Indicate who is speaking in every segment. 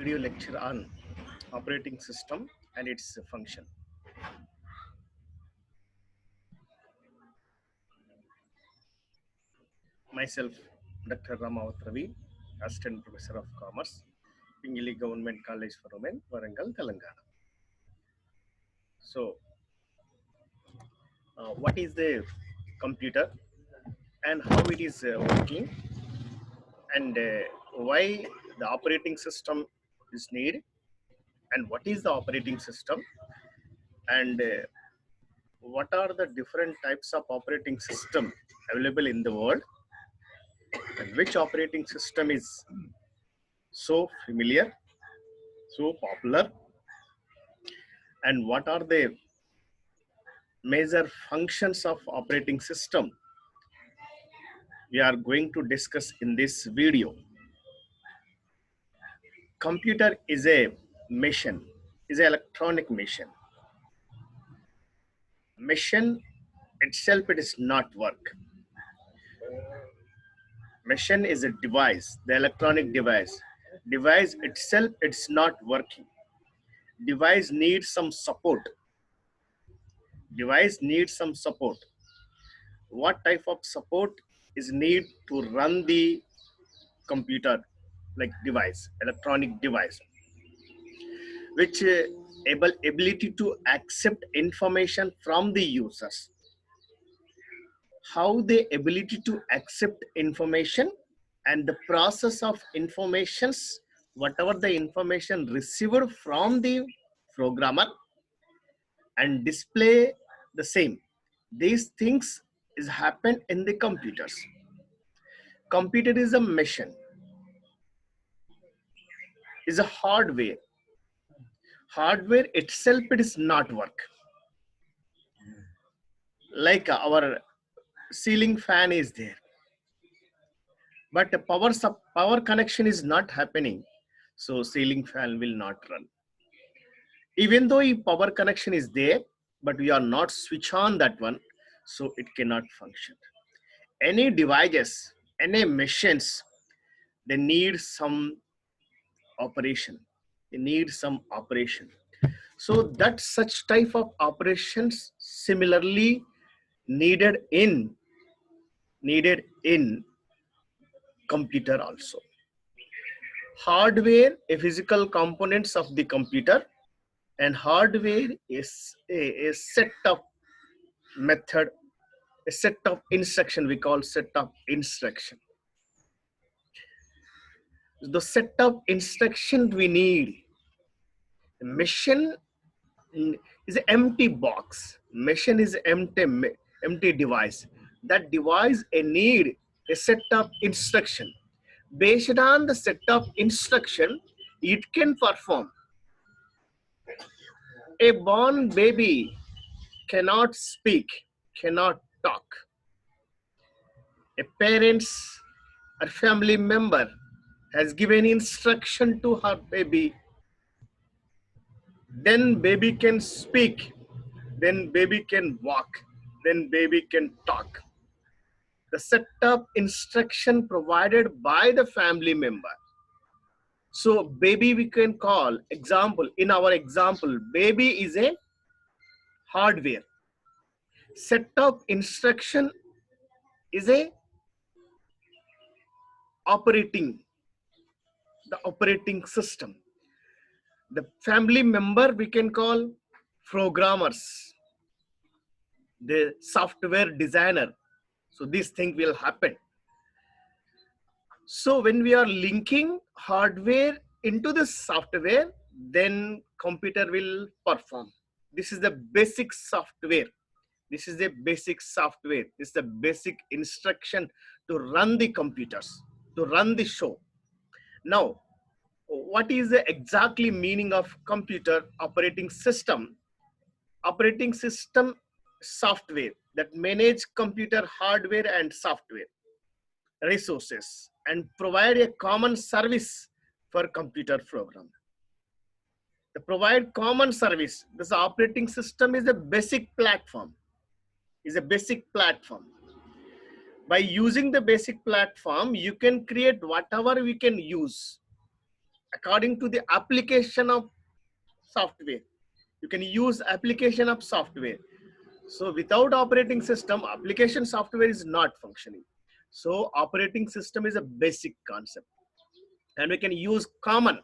Speaker 1: video lecture on operating system and its function. Myself, Dr. Ramavat Ravi, Assistant Professor of Commerce, Pingili Government College for Women, Warangal, Telangana. So, what is the computer and how it is working, and why the operating system is needed, and what is the operating system, and what are the different types of operating system available in the world, and which operating system is so familiar, so popular, and what are the major functions of operating system we are going to discuss in this video. Computer is a machine, is an electronic machine. Machine itself, it is not work. Machine is a device, the electronic device. Device itself, it's not working. Device needs some support. Device needs some support. What type of support is need to run the computer, like device, electronic device, which ability to accept information from the users. How the ability to accept information and the process of informations, whatever the information received from the programmer, and display the same. These things is happen in the computers. Computer is a machine, is a hardware. Hardware itself, it is not work. Like our ceiling fan is there, but the power connection is not happening, so ceiling fan will not run. Even though a power connection is there, but we are not switch on that one, so it cannot function. Any devices, any machines, they need some operation. They need some operation. So that such type of operations similarly needed in computer also. Hardware, a physical components of the computer, and hardware is a set of method, a set of instruction, we call set of instruction. The set of instruction we need. The machine is an empty box. Machine is empty device. That device a need a set of instruction. Based on the set of instruction, it can perform. A born baby cannot speak, cannot talk. A parent's or family member has given instruction to her baby, then baby can speak, then baby can walk, then baby can talk. The set of instruction provided by the family member. So baby we can call, example, in our example, baby is a hardware. Set of instruction is a the operating system. The family member we can call programmers, the software designer. So this thing will happen. So when we are linking hardware into the software, then computer will perform. This is the basic software. This is the basic software. This is the basic instruction to run the computers, to run the show. Now, what is the exactly meaning of computer operating system? Operating system software that manage computer hardware and software resources and provide a common service for computer program. To provide common service, this operating system is a basic platform. Is a basic platform. By using the basic platform, you can create whatever we can use. according to the application of software. You can use application of software. So without operating system, application software is not functioning. So operating system is a basic concept, and we can use common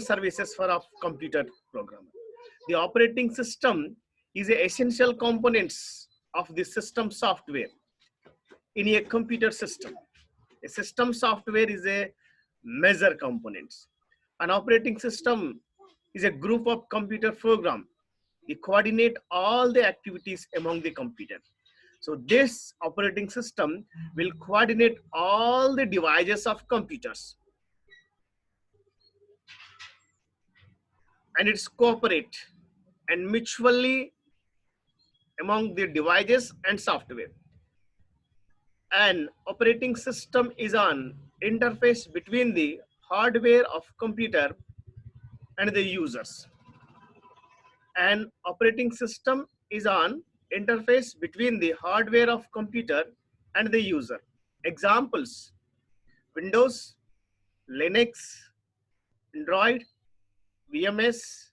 Speaker 1: services for a computer programmer. The operating system is a essential components of the system software in a computer system. A system software is a major components. An operating system is a group of computer program. They coordinate all the activities among the computer. So this operating system will coordinate all the devices of computers, and it's cooperate and mutually among the devices and software. An operating system is an interface between the hardware of computer and the users. An operating system is an interface between the hardware of computer and the user. Examples: Windows, Linux, Android, VMS,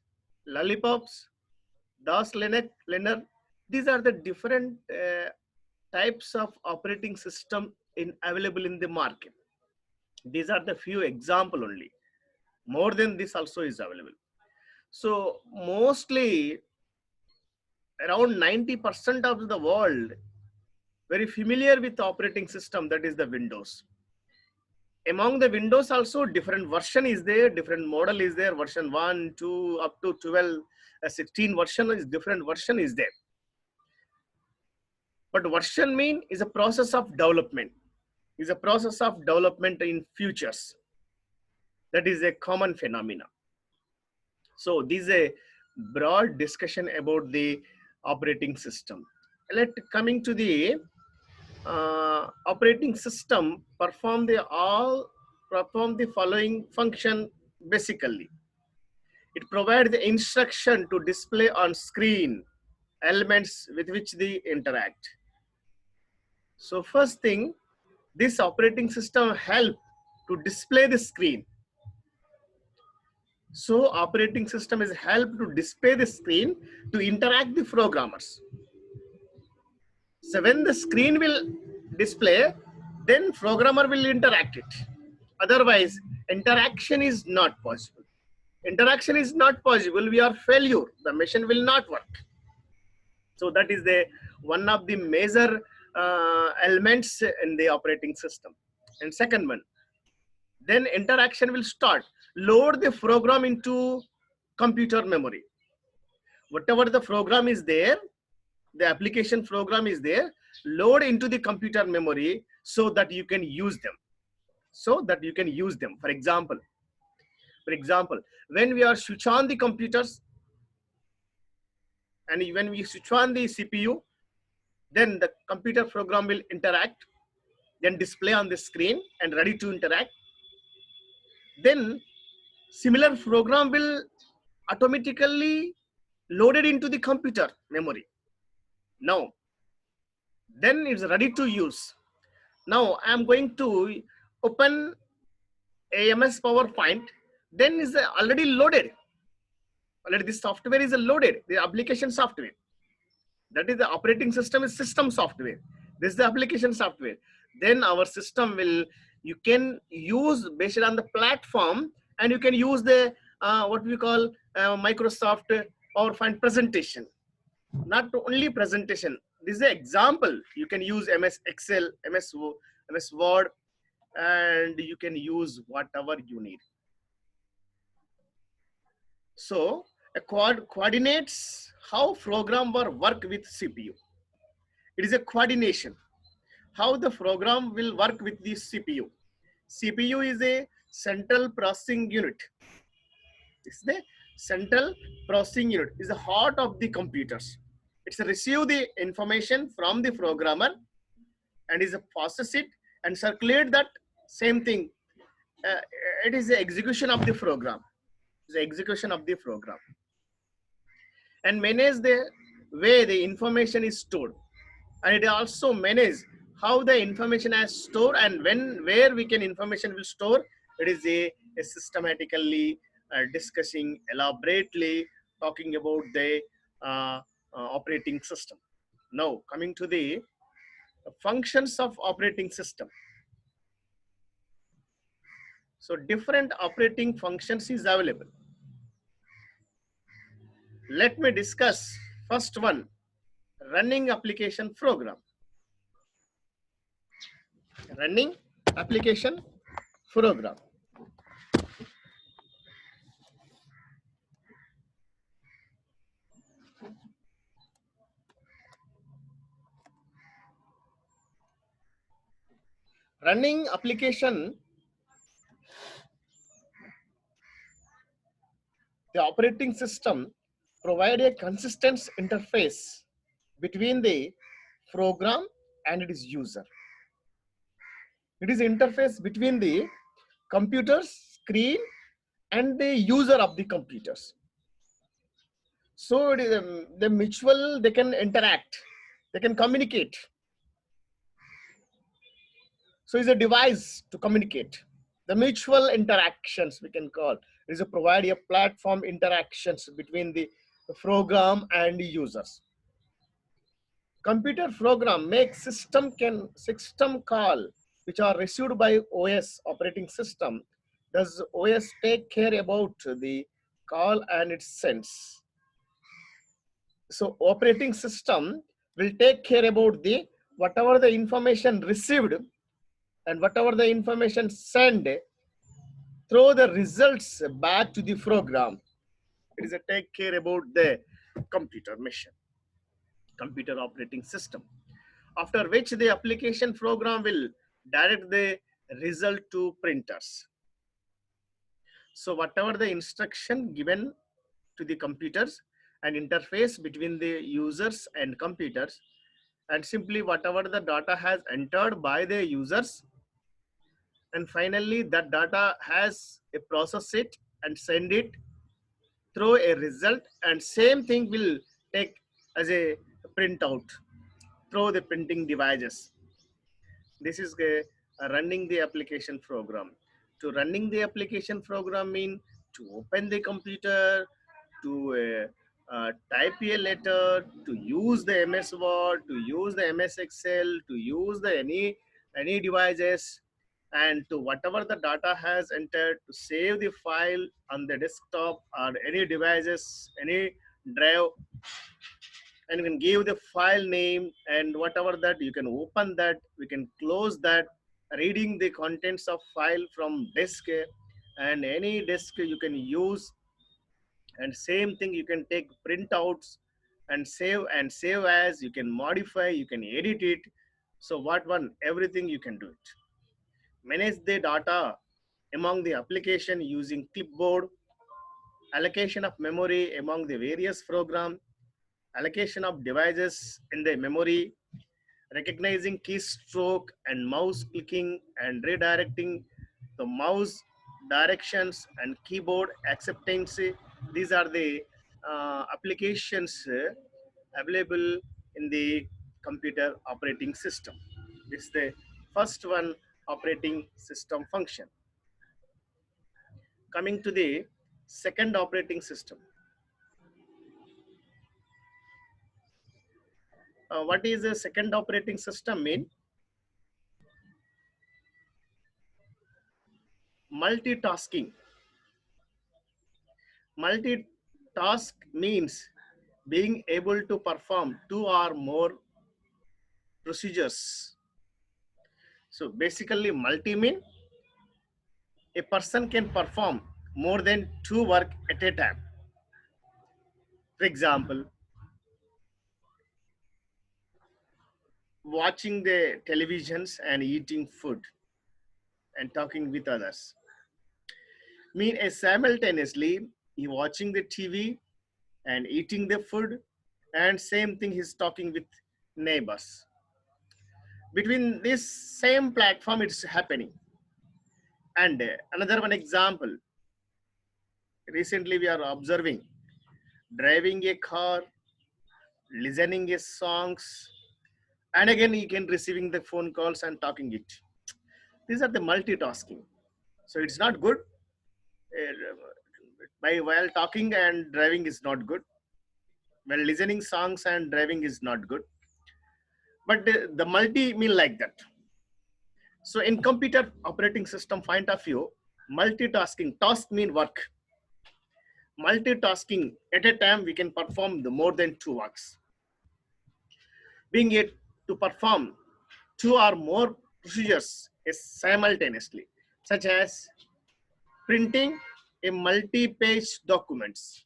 Speaker 1: Lollipops, DOS, Linux. These are the different types of operating system available in the market. These are the few example only. More than this also is available. So mostly around 90% of the world very familiar with operating system, that is the Windows. Among the Windows also different version is there, different model is there, version 1, 2, up to 12, 16 version is different version is there. But version mean is a process of development, is a process of development in futures. That is a common phenomena. So this is a broad discussion about the operating system. Coming to the operating system perform the following function basically. It provides the instruction to display on screen elements with which they interact. So first thing, this operating system help to display the screen. So operating system is help to display the screen to interact the programmers. So when the screen will display, then programmer will interact it. Otherwise, interaction is not possible. Interaction is not possible. We are failure. The machine will not work. So that is the one of the major elements in the operating system. And second one, then interaction will start. Load the program into computer memory. Whatever the program is there, the application program is there, load into the computer memory so that you can use them. For example, when we are switch on the computers and when we switch on the CPU, then the computer program will interact, then display on the screen and ready to interact. Then similar program will automatically loaded into the computer memory. Now, then it's ready to use. Now I'm going to open AMS PowerPoint, then is already loaded. Already the software is loaded, the application software. That is the operating system is system software. This is the application software. Then our system will, you can use based on the platform, and you can use the what we call Microsoft PowerPoint presentation. Not only presentation. This is an example. You can use MS Excel, MS Word, and you can use whatever you need. So a coordinates how programmer work with CPU. It is a coordination. How the program will work with the CPU. CPU is a central processing unit. It's the central processing unit. Is the heart of the computers. It's a receive the information from the programmer and is a process it and circulate that same thing. It is the execution of the program. It's the execution of the program. And manage the way the information is stored. And it also manage how the information is stored and when, where we can information will store. It is a systematically discussing elaborately, talking about the uh, operating system. Now coming to the functions of operating system. So different operating functions is available. Let me discuss first one, running application program. Running application program. Running application, the operating system provide a consistent interface between the program and its user. It is interface between the computer screen and the user of the computers. So it is, the mutual, they can interact, they can communicate. So it's a device to communicate. The mutual interactions we can call is to provide a platform interactions between the program and the users. Computer program makes system call which are received by OS operating system. Does OS take care about the call and its sends? So operating system will take care about the whatever the information received and whatever the information sent, throw the results back to the program. It is a take care about the computer machine, computer operating system. After which the application program will direct the result to printers. So whatever the instruction given to the computers and interface between the users and computers, and simply whatever the data has entered by the users, and finally that data has a process it and send it through a result, and same thing will take as a printout through the printing devices. This is running the application program. To running the application program mean to open the computer, to type a letter, to use the MS Word, to use the MS Excel, to use the any devices, and to whatever the data has entered to save the file on the desktop or any devices, any drive, and you can give the file name and whatever that you can open that, we can close that, reading the contents of file from disk, and any disk you can use, and same thing you can take printouts and save as, you can modify, you can edit it. So what one, everything you can do it. Manage the data among the application using clipboard, allocation of memory among the various program, allocation of devices in the memory, recognizing keystroke and mouse clicking and redirecting the mouse directions and keyboard acceptance. These are the applications available in the computer operating system. This is the first one, operating system function. Coming to the second operating system. What is the second operating system mean? Multitasking. Multitask means being able to perform two or more procedures. So basically multi mean a person can perform more than two work at a time. For example, watching the televisions and eating food and talking with others. Mean a simultaneously he watching the TV and eating the food, and same thing he's talking with neighbors. Between this same platform it's happening. And another one example, recently we are observing driving a car, listening a songs, and again you can receiving the phone calls and talking it. These are the multitasking. So it's not good. by while talking and driving is not good. While listening songs and driving is not good. But the multi mean like that. So in computer operating system point of view, multitasking, task mean work. Multitasking at a time we can perform the more than two works. Being it to perform two or more procedures is simultaneously, such as printing a multi-page documents.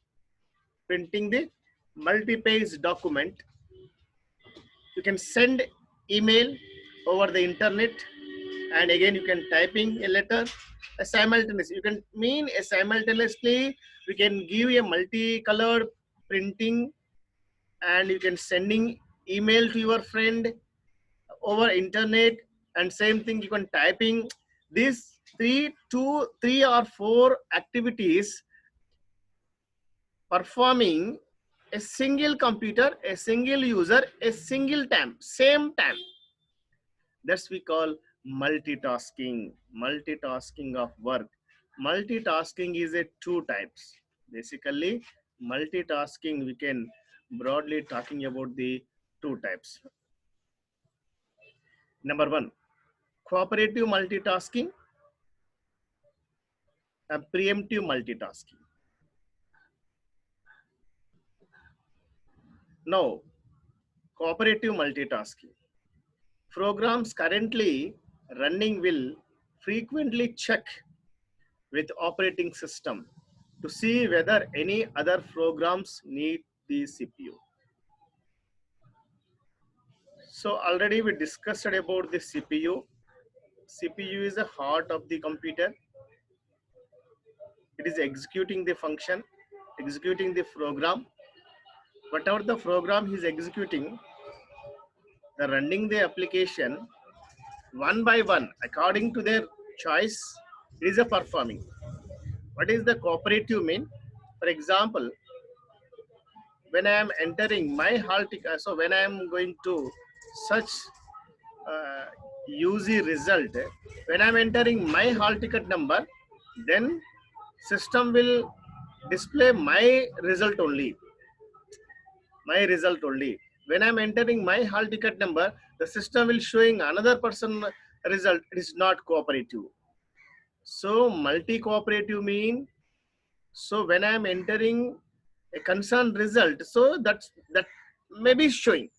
Speaker 1: Printing the multi-page document, you can send email over the internet, and again you can typing a letter a simultaneously. You can mean a simultaneously. We can give a multicolored printing, and you can sending email to your friend over internet, and same thing you can typing. These three or four activities performing a single computer, a single user, a single time, same time. That's we call multitasking. Multitasking of work. Multitasking is a two types. Basically, multitasking we can broadly talking about the two types. Number one, cooperative multitasking and preemptive multitasking. Now, cooperative multitasking. Programs currently running will frequently check with operating system to see whether any other programs need the CPU. So already we discussed about the CPU. CPU is the heart of the computer. It is executing the function, executing the program. Whatever the program is executing, the running the application one by one according to their choice is a performing. What is the cooperative mean? For example, when I am entering my hall ticket, so when I am going to search uh, UZ result, when I'm entering my hall ticket number, then system will display my result only. My result only. When I'm entering my hall ticket number, the system will showing another person result. It is not cooperative. So multi-cooperative mean, so when I'm entering a concerned result, so that may be showing.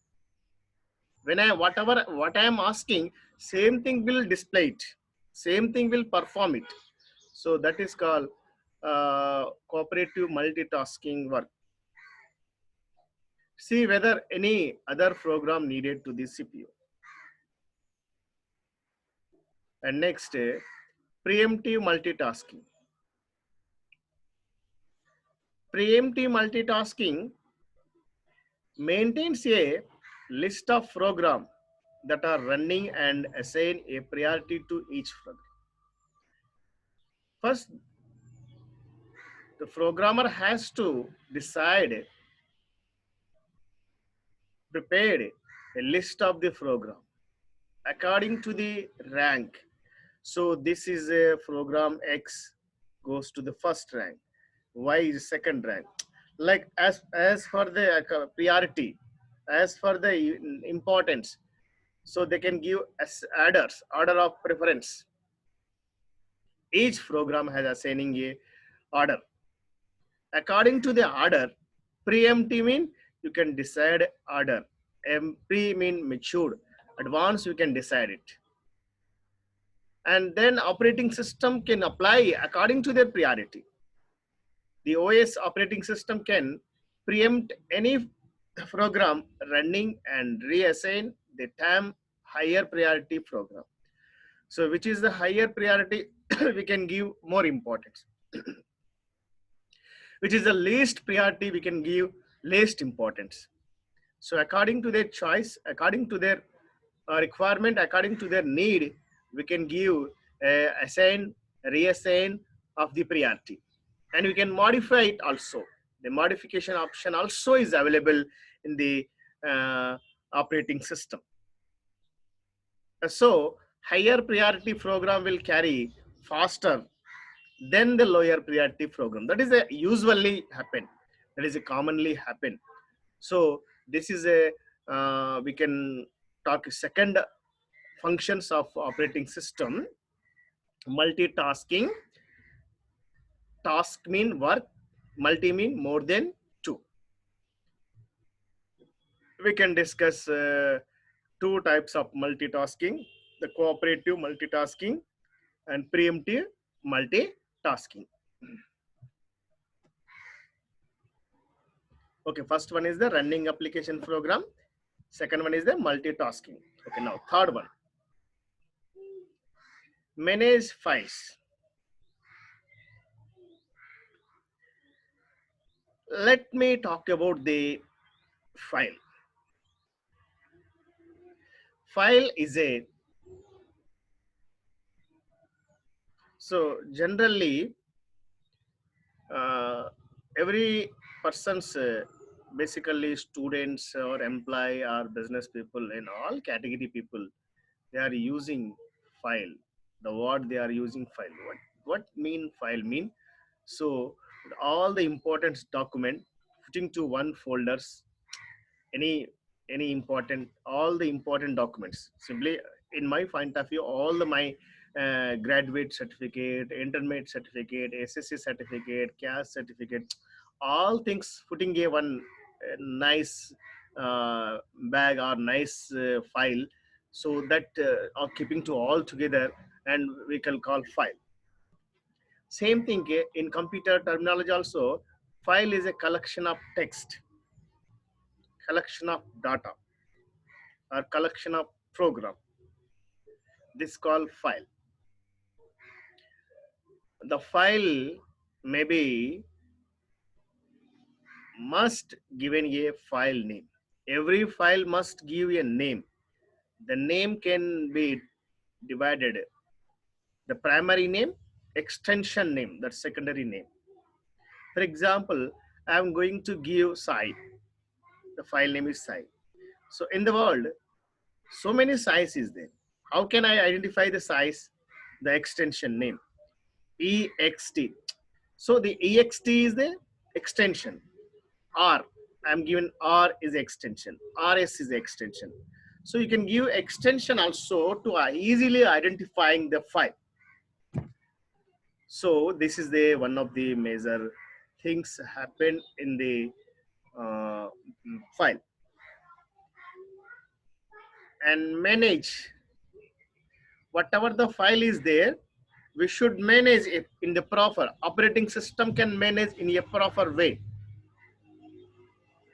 Speaker 1: When I whatever what I am asking, same thing will display it, same thing will perform it. So that is called cooperative multitasking work. See whether any other program needed to the CPU. And next, preemptive multitasking. Preemptive multitasking maintains a list of programs that are running and assign a priority to each program. First, the programmer has to decide, prepared a list of the program according to the rank. So this is a program X goes to the first rank, Y is second rank. Like as for the priority, as for the importance, so they can give as adders, order of preference. Each program has assigning a order. According to the order, preemptive mean you can decide order. Pre mean matured. Advanced you can decide it. And then operating system can apply according to their priority. The OS operating system can preempt any program running and reassign the time higher priority program. So which is the higher priority, we can give more importance. Which is the least priority, we can give least importance. So according to their choice, according to their requirement, according to their need, we can give assign, reassign of the priority. And we can modify it also. The modification option also is available in the operating system. So higher priority program will carry faster then the lower priority program. That is a usually happen. That is a commonly happen. So this is a we can talk second functions of operating system. Multitasking. Task mean work, multi mean more than two. We can discuss two types of multitasking: the cooperative multitasking and preemptive multitasking. Okay, first one is the running application program. Second one is the multitasking. Okay, now third one, manage files. Let me talk about the file. File is a, so generally uh, every person's basically students or employee or business people in all category people, they are using file. The word they are using file, what mean file mean? So all the important document putting to one folders, any important, all the important documents simply, in my point of view, all the my graduate certificate, intermediate certificate, SSC certificate, caste certificate, all things putting a one nice bag or nice file, so that are keeping to all together, and we can call file. Same thing in computer terminology also. File is a collection of text, collection of data, or collection of program. This called file. The file maybe must given a file name. Every file must give a name. The name can be divided: the primary name, extension name, that's secondary name. For example, I'm going to give Sai. The file name is Sai. So in the world, so many Sais is there. How can I identify the size? The extension name, ext. So the ext is the extension. R, I'm given R is extension, RS is extension. So you can give extension also to easily identifying the file. So this is the one of the major things happen in the file. And manage whatever the file is there, we should manage it in the proper operating system, can manage in a proper way,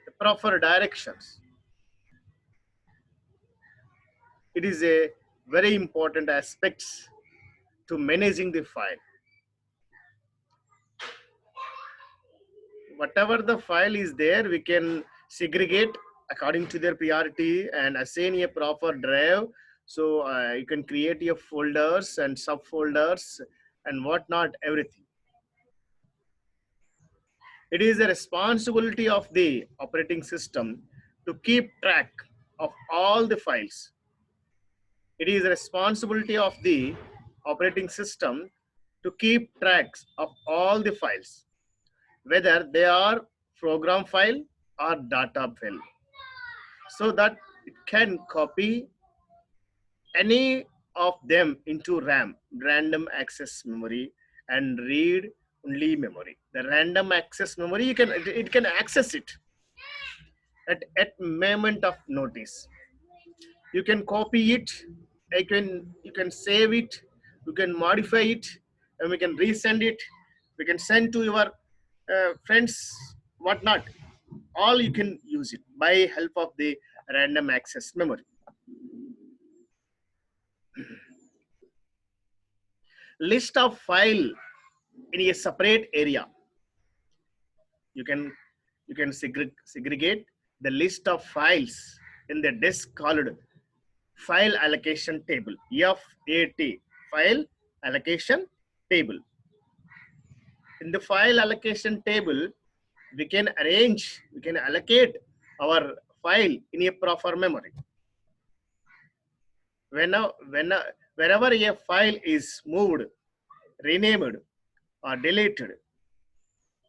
Speaker 1: the proper directions. It is a very important aspects to managing the file. Whatever the file is there, we can segregate according to their priority and assign a proper drive. So you can create your folders and subfolders and whatnot, everything. It is the responsibility of the operating system to keep track of all the files. It is the responsibility of the operating system to keep tracks of all the files, whether they are program file or data file, so that it can copy any of them into RAM, random access memory, and read only memory. The random access memory, it can access it at moment of notice. You can copy it, you can save it, you can modify it, and we can resend it. We can send to your friends, whatnot. All you can use it by help of the random access memory. List of file in a separate area. You can segregate the list of files in the disk called file allocation table, FAT, file allocation table. In the file allocation table, we can allocate our file in a proper memory. Whenever a file is moved, renamed, are deleted.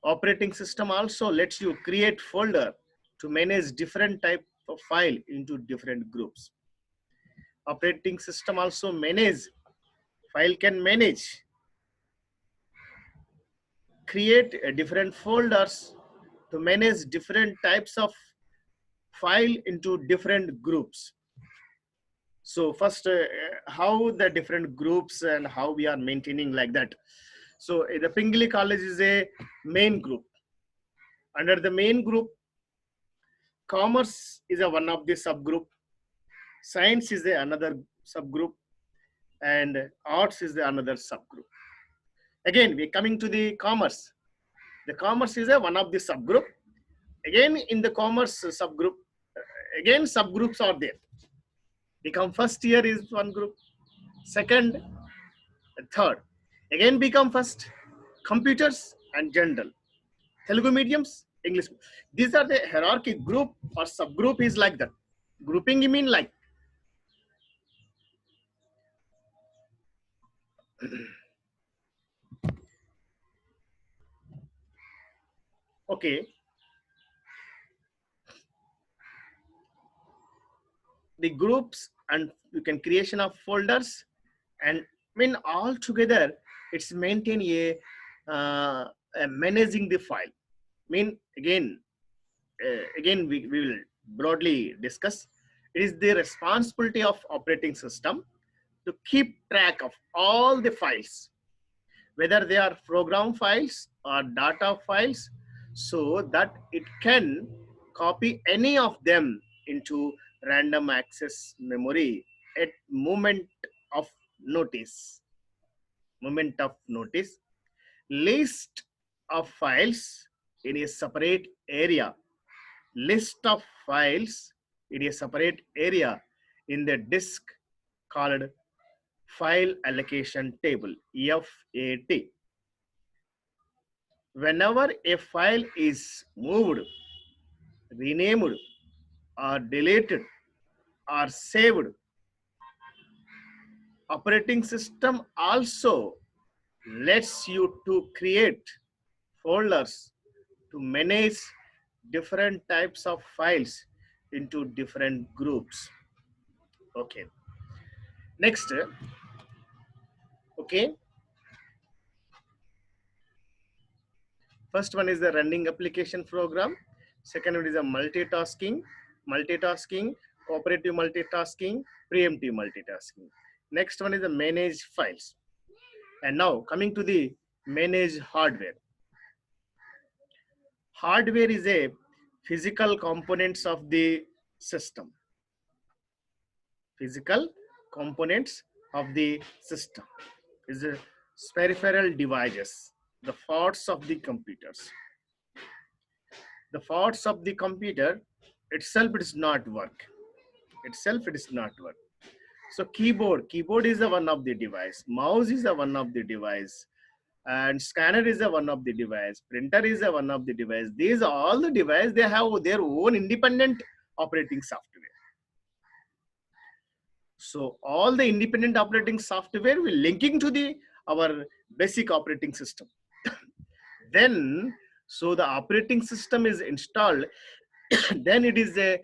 Speaker 1: Operating system also lets you create folder to manage different type of file into different groups. Operating system also file can manage, create different folders to manage different types of file into different groups. So first, how the different groups and how we are maintaining like that. So the Pingelly College is a main group. Under the main group, commerce is a one of the subgroup, science is the another subgroup, and arts is the another subgroup. Again, we are coming to the commerce. The commerce is a one of the subgroup. Again, in the commerce subgroup, again subgroups are there. Become first year is one group, second, third. Again become first, computers and general. Telugu mediums, English. These are the hierarchy. Group or subgroup is like that. Grouping you mean like. Okay. The groups and you can creation of folders and when all together it's maintain a managing the file. Again we will broadly discuss. It is the responsibility of operating system to keep track of all the files, whether they are program files or data files, so that it can copy any of them into random access memory at moment of notice. Moment of notice. List of files in a separate area. List of files in a separate area in the disk called file allocation table, FAT. Whenever a file is moved, renamed, or deleted, or saved, operating system also lets you to create folders to manage different types of files into different groups. Okay. Next, okay. First one is the running application program. Second one is a multitasking, cooperative multitasking, preemptive multitasking. Next one is the manage files. And now coming to the manage hardware. Hardware is a physical components of the system. Physical components of the system is a peripheral devices, the parts of the computers. The parts of the computer itself does not work. So keyboard is the one of the device. Mouse is the one of the device. And scanner is a one of the device. Printer is a one of the device. These are all the device. They have their own independent operating software. So all the independent operating software will linking to our basic operating system. Then, so the operating system is installed, then it is a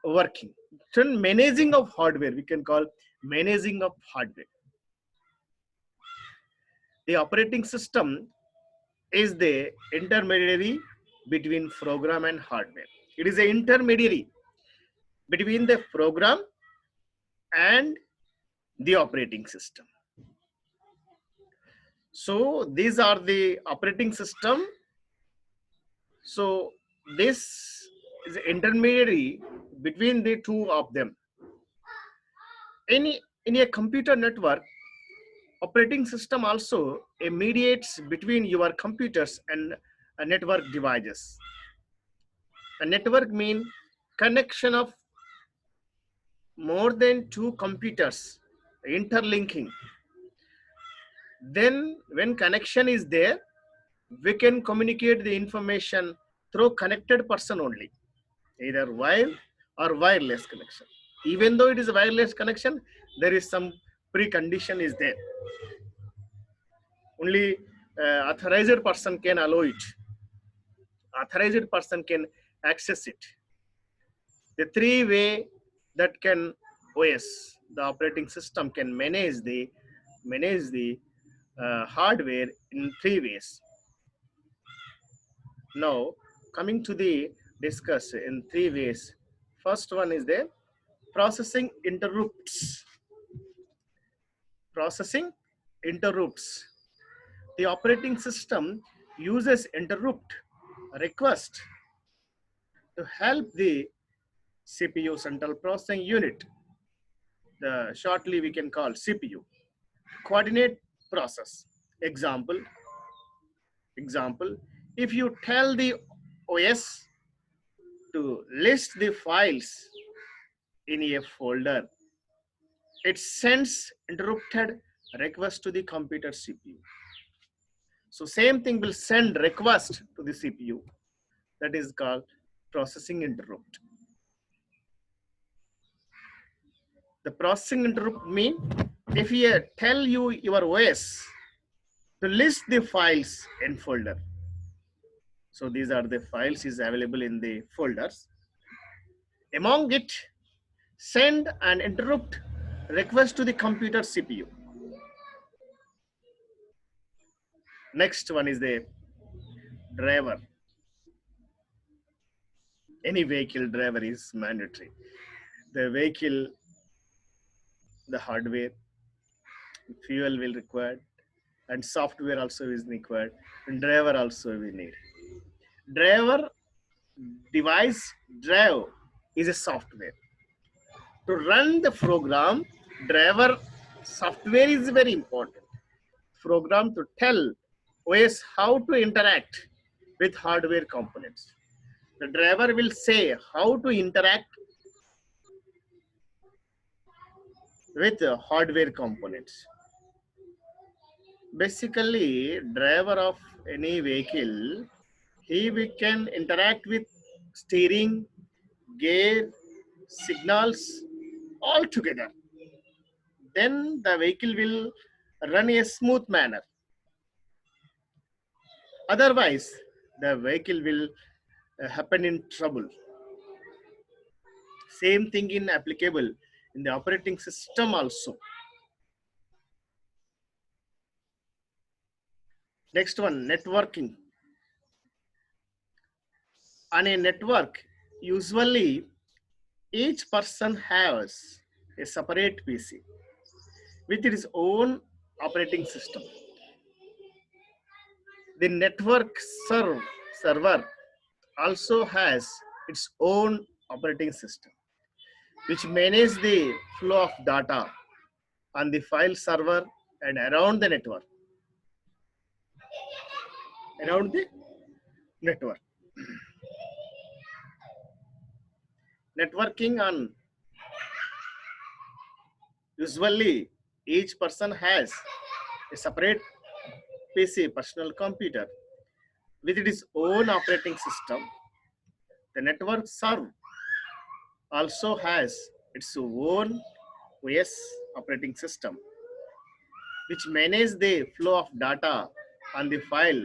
Speaker 1: working. So managing of hardware, we can call managing of hardware. The operating system is the intermediary between program and hardware. It is an intermediary between the program and the operating system. So these are the operating system. So this is intermediary between the two of them. In a computer network, operating system also mediates between your computers and network devices. A network means connection of more than two computers interlinking. Then when connection is there, we can communicate the information through connected person only, either wire or wireless connection. Even though it is a wireless connection, there is some precondition is there. Only authorized person can allow it. Authorized person can access it. The three way that can OS, the operating system, can manage the hardware in three ways. Now, coming to the discuss in three ways. First one is the processing interrupts. Processing interrupts. The operating system uses interrupt request to help the CPU, central processing unit, the shortly we can call CPU, coordinate process. Example, example, if you tell the OS to list the files in a folder, it sends interrupted request to the computer CPU. So same thing will send request to the CPU. That is called processing interrupt. The processing interrupt mean if you tell your OS to list the files in folder. So these are the files is available in the folders. Among it, send and interrupt request to the computer CPU. Next one is the driver. Any vehicle driver is mandatory. The vehicle, the hardware, fuel will required, and software also is required, and driver also we need. Driver device drive is a software. To run the program, driver software is very important. Program to tell OS how to interact with hardware components. The driver will say how to interact with hardware components. Basically, driver of any vehicle, we can interact with steering, gear, signals all together. Then the vehicle will run a smooth manner. Otherwise, the vehicle will happen in trouble. Same thing in applicable in the operating system also. Next one, networking. On a network, usually each person has a separate PC with its own operating system. The network server also has its own operating system, which manages the flow of data on the file server and around the network. Around the network. Networking on usually each person has a separate PC, personal computer, with its own operating system. The network server also has its own OS operating system, which manages the flow of data on the file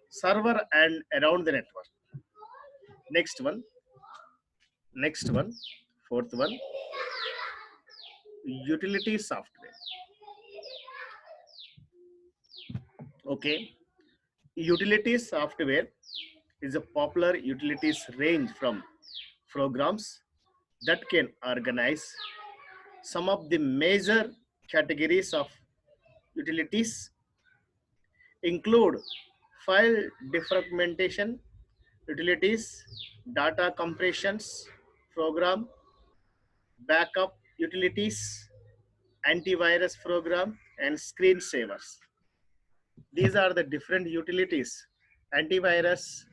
Speaker 1: server and around the network. Next one, fourth one, utility software. Okay, utility software is a popular utilities range from programs that can organize some of the major categories of utilities include file defragmentation utilities, data compressions program, backup utilities, antivirus program, and screensavers. These are the different utilities. Antivirus,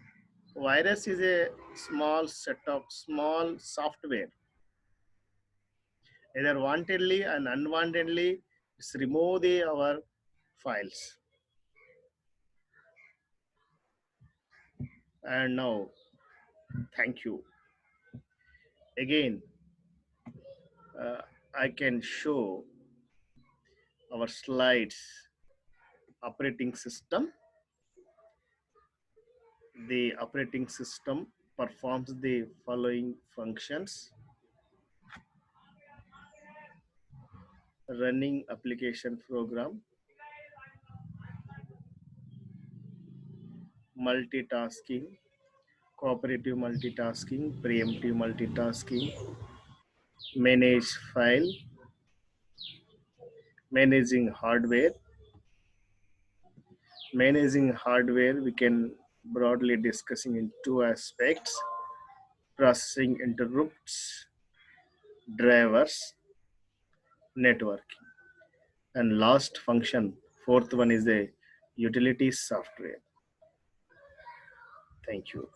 Speaker 1: virus is a small set of small software. Either wantedly and unwantedly, it's remove our files. And now, thank you. Again, I can show our slides operating system. The operating system performs the following functions: running application program, multitasking, cooperative multitasking, preemptive multitasking, manage file, managing hardware. Managing hardware we can broadly discussing in two aspects: processing interrupts, drivers, networking. And last function, fourth one is the utility software. Thank you.